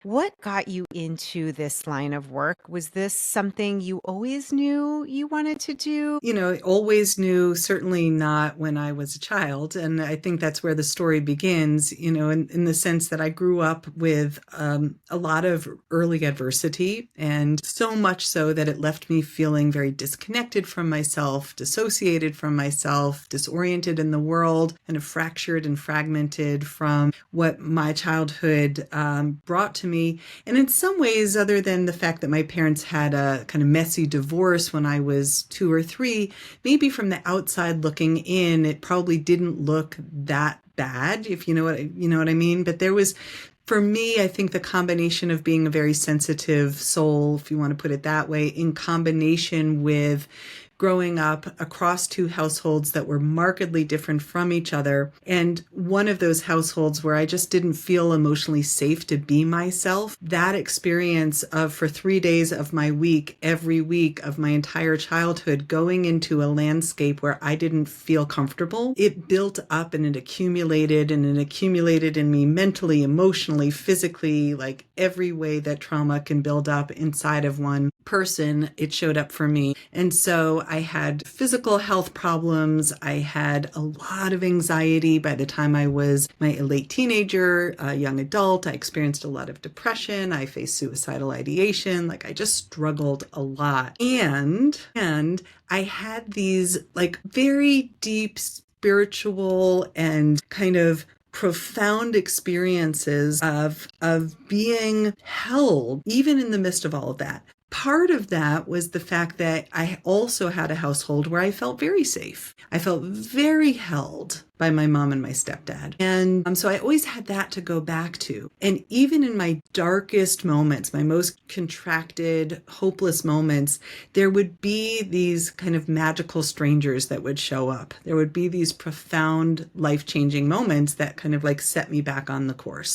What got you into this line of work? Was this something you always knew you wanted to do? Always knew, certainly not when I was a child. And I think that's where the story begins, in the sense that I grew up with a lot of early adversity, and so much so that it left me feeling very disconnected from myself, dissociated from myself, disoriented in the world, kind of fractured and fragmented from what my childhood brought to me. And in some ways, other than the fact that my parents had a kind of messy divorce when I was 2 or 3, maybe from the outside looking in, it probably didn't look that bad, if you know what I mean. But there was, for me, I think the combination of being a very sensitive soul, if you want to put it that way, in combination with growing up across two households that were markedly different from each other. And one of those households where I just didn't feel emotionally safe to be myself. That experience of, for 3 days of my week, every week of my entire childhood, going into a landscape where I didn't feel comfortable, it built up and it accumulated in me mentally, emotionally, physically, like every way that trauma can build up inside of one person, it showed up for me. And so I had physical health problems. I had a lot of anxiety by the time I was my late teenager, young adult. I experienced a lot of depression. I faced suicidal ideation. Like, I just struggled a lot. And I had these like very deep spiritual and kind of profound experiences of being held even in the midst of all of that. Part of that was the fact that I also had a household where I felt very safe. I felt very held by my mom and my stepdad. And so I always had that to go back to. And even in my darkest moments, my most contracted, hopeless moments, there would be these kind of magical strangers that would show up. There would be these profound, life-changing moments that kind of like set me back on the course.